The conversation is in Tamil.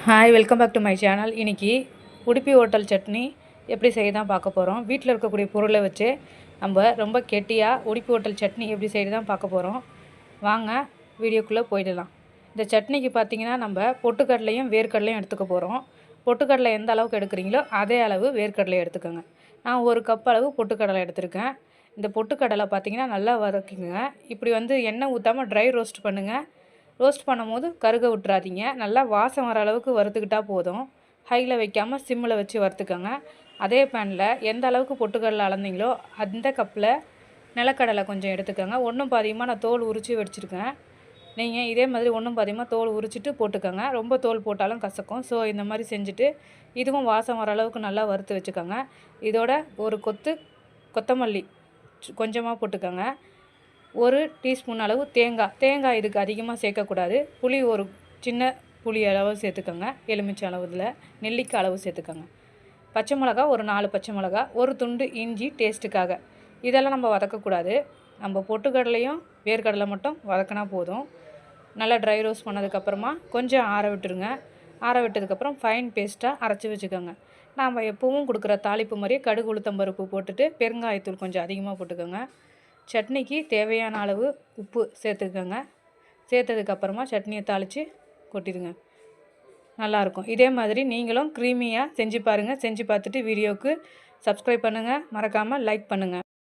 Hi welcome back to my channel. இன்றைக்கி உடுப்பி ஹோட்டல் சட்னி எப்படி செய்ய தான் பார்க்க போகிறோம். வீட்டில் இருக்கக்கூடிய பொருளை வச்சு நம்ம ரொம்ப கெட்டியாக உடுப்பி ஹோட்டல் சட்னி எப்படி செய்ய தான் பார்க்க போகிறோம். வாங்க வீடியோக்குள்ளே போயிடலாம். இந்த சட்னிக்கு பார்த்திங்கன்னா நம்ம பொட்டுக்கடலையும் வேர்க்கடலையும் எடுத்துக்க போகிறோம். பொட்டுக்கடலை எந்த அளவுக்கு எடுக்கிறீங்களோ அதே அளவு வேர்க்கடலை எடுத்துக்கோங்க. நான் 1 கப் அளவு பொட்டுக்கடலை எடுத்திருக்கேன். இந்த பொட்டுக்கடலை பார்த்திங்கன்னா நல்லா வதக்குங்க. இப்படி எண்ணெய் ஊற்றாமல் ட்ரை ரோஸ்ட் பண்ணுங்கள். ரோஸ்ட் பண்ணும்போது கருக விட்டுறாதீங்க. நல்லா வாசம் வர அளவுக்கு வறுத்துக்கிட்டால் போதும். ஹையில் வைக்காமல் சிம்மில் வச்சு வறுத்துக்கோங்க. அதே பேனில் எந்த அளவுக்கு பொட்டுக்கடலை அளந்தீங்களோ அந்த கப்பில் நிலக்கடலை கொஞ்சம் எடுத்துக்கோங்க. ஒன்றும் பாதியமாக நான் தோல் உரித்து வச்சுருக்கேன். நீங்கள் இதே மாதிரி ஒன்றும் பாதியமாக தோல் உரிச்சிட்டு போட்டுக்கோங்க. ரொம்ப தோல் போட்டாலும் கசக்கும். ஸோ இந்த மாதிரி செஞ்சுட்டு இதுவும் வாசம் வர அளவுக்கு நல்லா வறுத்து வச்சுக்கோங்க. இதோட ஒரு கொத்து கொத்தமல்லி கொஞ்சமாக போட்டுக்கோங்க. 1 டீஸ்பூன் அளவு தேங்காய் இதுக்கு அதிகமாக சேர்க்கக்கூடாது. புளி ஒரு சின்ன புளி அளவு சேர்த்துக்கோங்க. எலுமிச்சை அளவுல நெல்லிக்காய் அளவு சேர்த்துக்கோங்க. பச்சை மிளகா ஒரு 4 பச்சை மிளகா, ஒரு துண்டு இஞ்சி டேஸ்ட்டுக்காக. இதெல்லாம் நம்ம வதக்கக்கூடாது. நம்ம பொட்டுக்கடலையும் வேர்க்கடலை மட்டும் வதக்கினா போதும். நல்லா ட்ரை ரோஸ்ட் பண்ணதுக்கப்புறமா கொஞ்சம் ஆற விட்டுருங்க. ஆற விட்டதுக்கப்புறம் ஃபைன் பேஸ்ட்டாக அரைச்சி வச்சுக்கோங்க. நாம் எப்பவும் கொடுக்குற தாளிப்பு மாதிரியே கடுகு உளுத்தம்பருப்பு போட்டுட்டு பெருங்காயத்தூள் கொஞ்சம் அதிகமாக போட்டுக்கோங்க. சட்னிக்கு தேவையான அளவு உப்பு சேர்த்துக்கோங்க. சேர்த்ததுக்கப்புறமா சட்னியை தாளித்து கொட்டிடுங்க. நல்லாயிருக்கும். இதே மாதிரி நீங்களும் க்ரீமியாக செஞ்சு பாருங்கள். செஞ்சு பார்த்துட்டு வீடியோவுக்கு சப்ஸ்கிரைப் பண்ணுங்கள். மறக்காமல் லைக் பண்ணுங்கள்.